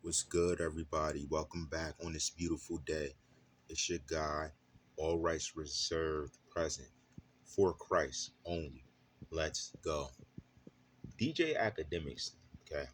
What's good, everybody? Welcome back on this beautiful day. It's your guy, all rights reserved, present for Christ only. Let's go. DJ Academics. Okay.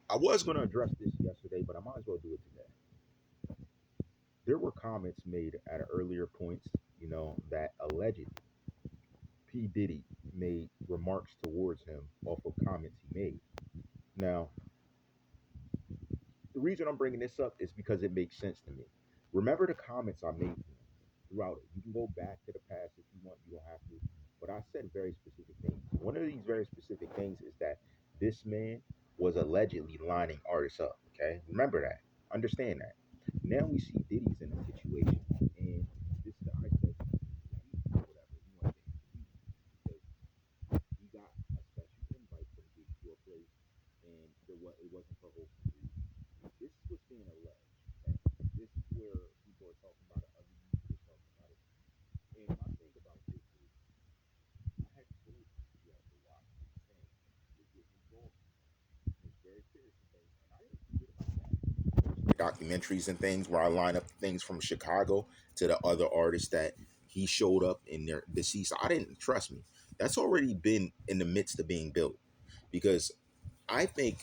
I was going to address this yesterday, but I might as well do it today. There were comments made at earlier points, that allegedly P. Diddy made remarks towards him off of comments he made. Now, the reason I'm bringing this up is because it makes sense to me. Remember the comments I made to him throughout it. You can go back to the past if you want, you don't have to. But I said very specific things. One of these very specific things is that this man was allegedly lining artists up. Okay. Remember that. Understand that. Now we see Diddy's in a situation, and this guy says whatever he wants to interview because he got a special invite from Diddy to a place, and it wasn't for wholesome reasons. This was being alleged. Okay? This is where people are talking about it, other people are talking about it. And my thing about this is, I had told you you have to watch what you're saying. You're getting involved. It's very serious things, and I didn't forget about that. Documentaries and things where I line up things from Chicago to the other artists that he showed up in their deceased. I didn't trust me. That's already been in the midst of being built because I think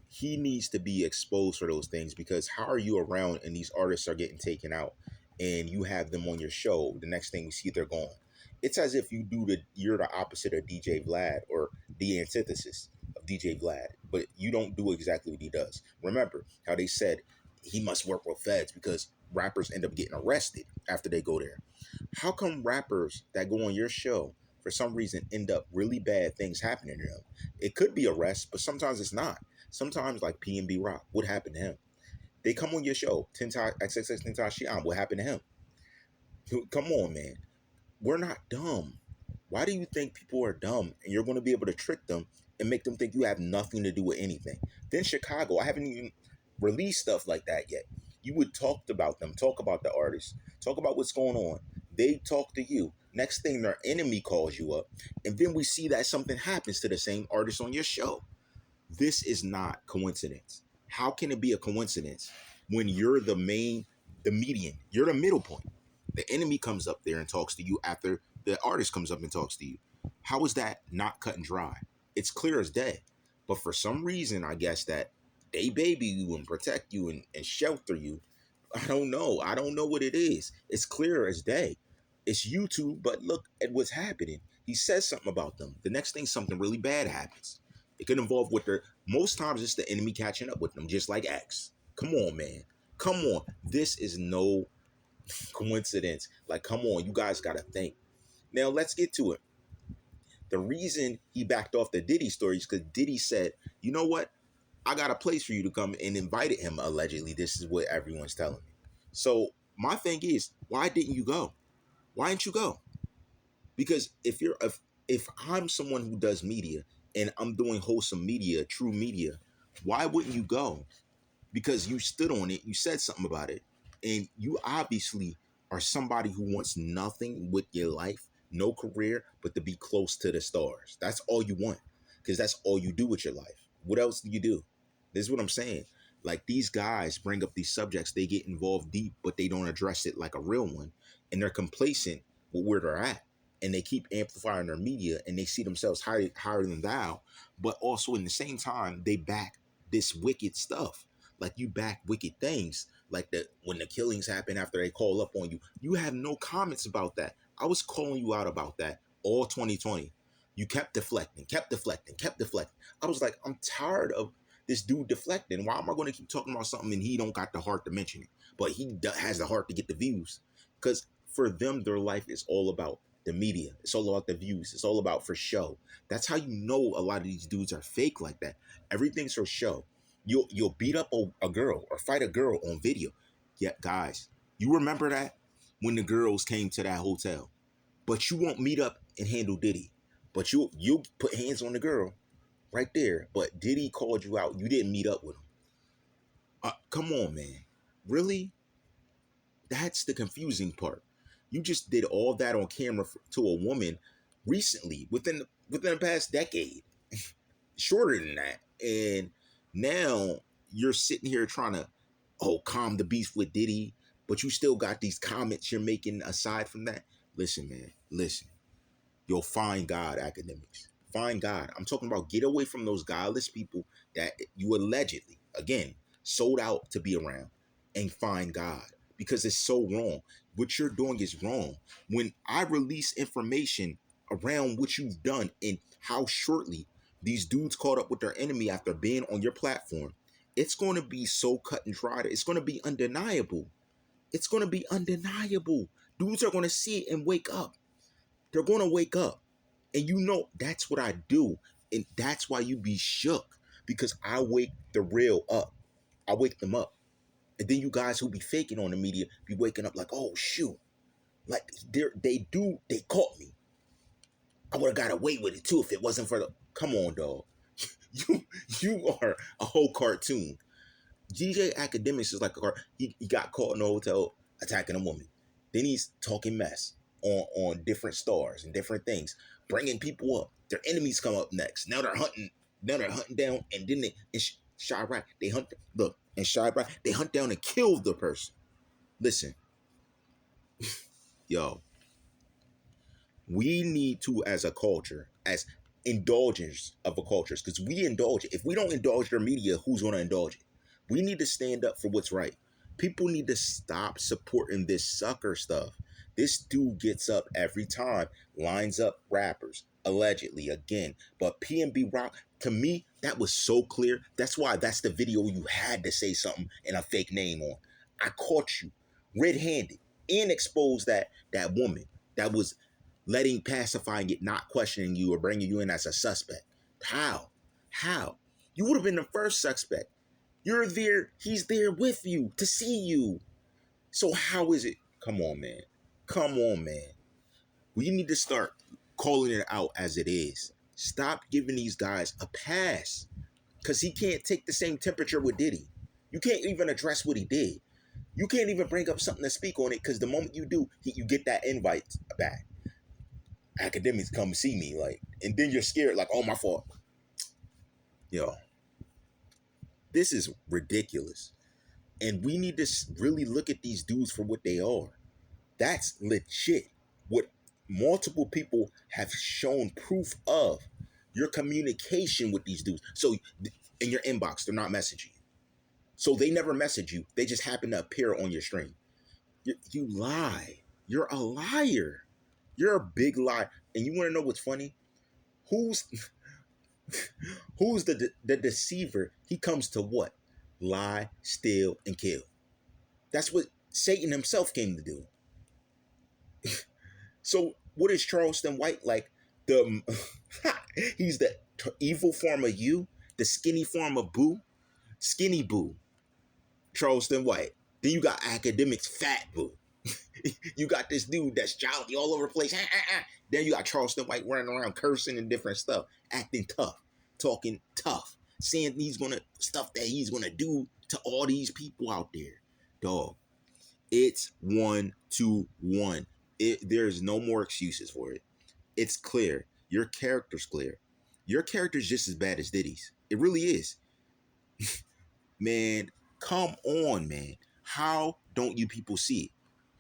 he needs to be exposed for those things because how are you around and these artists are getting taken out and you have them on your show, the next thing you see they're gone. It's as if you're the opposite of DJ Vlad or the antithesis of DJ Vlad, but you don't do exactly what he does. Remember how they said he must work with feds because rappers end up getting arrested after they go there. How come rappers that go on your show for some reason end up really bad things happening to them? It could be arrest, but sometimes it's not. Sometimes like PNB Rock, what happened to him? They come on your show, XXX Tentacion, what happened to him? Come on, man. We're not dumb. Why do you think people are dumb and you're going to be able to trick them and make them think you have nothing to do with anything? Then Chicago, I haven't even released stuff like that yet. You would talk about them, talk about the artists, talk about what's going on. They talk to you. Next thing, their enemy calls you up, and then we see that something happens to the same artist on your show. This is not coincidence. How can it be a coincidence when you're the median, you're the middle point? The enemy comes up there and talks to you after the artist comes up and talks to you. How is that not cut and dry? It's clear as day. But for some reason, I guess that they baby you and protect you and shelter you. I don't know. I don't know what it is. It's clear as day. It's YouTube, but look at what's happening. He says something about them. The next thing, something really bad happens. It could involve with their. Most times, it's the enemy catching up with them, just like X. Come on, man. Come on. This is no coincidence. Like, come on, you guys got to think. Now, let's get to it. The reason he backed off the Diddy story is because Diddy said, you know what? I got a place for you to come and invited him, allegedly. This is what everyone's telling me. So, my thing is, why didn't you go? Why didn't you go? Because if I'm someone who does media and I'm doing wholesome media, true media, why wouldn't you go? Because you stood on it, you said something about it, and you obviously are somebody who wants nothing with your life, no career, but to be close to the stars. That's all you want, because that's all you do with your life. What else do you do? This is what I'm saying. Like these guys bring up these subjects, they get involved deep, but they don't address it like a real one, and they're complacent with where they're at, and they keep amplifying their media, and they see themselves higher than thou, but also in the same time they back this wicked stuff like you back wicked things like that when the killings happen after they call up on you. You have no comments about that. I was calling you out about that all 2020. You kept deflecting, kept deflecting, kept deflecting. I was like, I'm tired of this dude deflecting. Why am I going to keep talking about something and he don't got the heart to mention it, but has the heart to get the views? Because for them, their life is all about the media. It's all about the views. It's all about for show. That's how you know a lot of these dudes are fake like that. Everything's for show. You'll beat up a girl or fight a girl on video. Yeah, guys, you remember that when the girls came to that hotel, but you won't meet up and handle Diddy, but you'll put hands on the girl right there. But Diddy called you out. You didn't meet up with him. Come on, man. Really? That's the confusing part. You just did all that on camera to a woman recently, within the past decade, shorter than that, and now you're sitting here trying to, oh, calm the beef with Diddy, but you still got these comments you're making aside from that. Listen, man, listen. You'll find God, academics. Find God. I'm talking about get away from those godless people that you allegedly, again, sold out to be around, and find God, because it's so wrong. What you're doing is wrong. When I release information around what you've done and how shortly these dudes caught up with their enemy after being on your platform, it's going to be so cut and dried. It's going to be undeniable. It's going to be undeniable. Dudes are going to see it and wake up. They're going to wake up. And you know, that's what I do. And that's why you be shook, because I wake the real up. I wake them up. And then you guys who be faking on the media be waking up like, oh, shoot. Like, they caught me. I would have got away with it, too, if it wasn't for the... Come on, dog. You are a whole cartoon. DJ Academics is like a car. He got caught in a hotel attacking a woman. Then he's talking mess on different stars and different things, bringing people up. Their enemies come up next. Now they're hunting. Now they're hunting down, and then Chirac, they hunt. Look, and Chirac, they hunt down and kill the person. Listen, yo, we need to, as a culture, as indulgers of a culture, because we indulge it. If we don't indulge their media, who's going to indulge it? We need to stand up for what's right. People need to stop supporting this sucker stuff. This dude gets up every time, lines up rappers, allegedly, again. But PNB Rock, to me, that was so clear. That's why that's the video you had to say something and a fake name on. I caught you red-handed and exposed that woman that was letting pacifying it, not questioning you or bringing you in as a suspect. How? How? You would have been the first suspect. You're there. He's there with you to see you. So how is it? Come on, man. Come on, man. We need to start calling it out as it is. Stop giving these guys a pass, because he can't take the same temperature with Diddy. You can't even address what he did. You can't even bring up something to speak on it, because the moment you do, you get that invite back. Academics come see me, like, and then you're scared, like, oh, my fault. Yo, this is ridiculous. And we need to really look at these dudes for what they are. That's legit. What multiple people have shown proof of. Your communication with these dudes. So in your inbox, they're not messaging you. So they never message you. They just happen to appear on your stream. You lie. You're a liar. You're a big liar. And you want to know what's funny? Who's the deceiver? He comes to what? Lie, steal, and kill. That's what Satan himself came to do. So what is Charleston White like? He's the evil form of you, the skinny form of Boo, skinny Boo, Charleston White. Then you got Academics Fat Boo. You got this dude that's jolly all over the place. Then you got Charleston White running around cursing and different stuff, acting tough, talking tough, saying stuff that he's gonna do to all these people out there. Dog, it's 1-2-1. There's no more excuses for it. It's clear. Your character's clear. Your character's just as bad as Diddy's. It really is. Man, come on, man. How don't you people see it?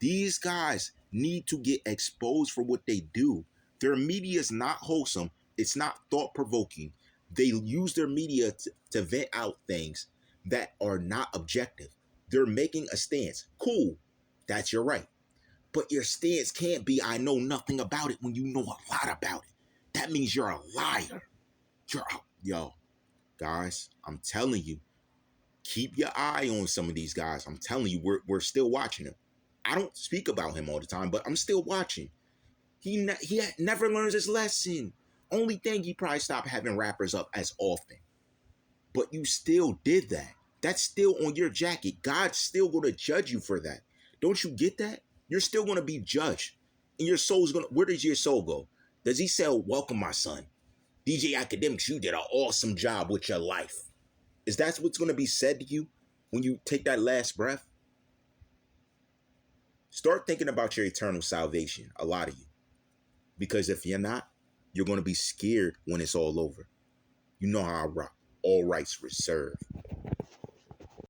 These guys need to get exposed for what they do. Their media is not wholesome. It's not thought-provoking. They use their media to vent out things that are not objective. They're making a stance. Cool. That's your right. But your stance can't be, I know nothing about it, when you know a lot about it. That means you're a liar. Yo, guys, I'm telling you, keep your eye on some of these guys. I'm telling you, we're still watching them. I don't speak about him all the time, but I'm still watching. He never learns his lesson. Only thing, he probably stopped having rappers up as often. But you still did that. That's still on your jacket. God's still going to judge you for that. Don't you get that? You're still going to be judged. And your soul's going to... Where does your soul go? Does he say, welcome, my son? DJ Academics, you did an awesome job with your life. Is that what's going to be said to you when you take that last breath? Start thinking about your eternal salvation, a lot of you. Because if you're not, you're going to be scared when it's all over. You know how I rock. All rights reserved.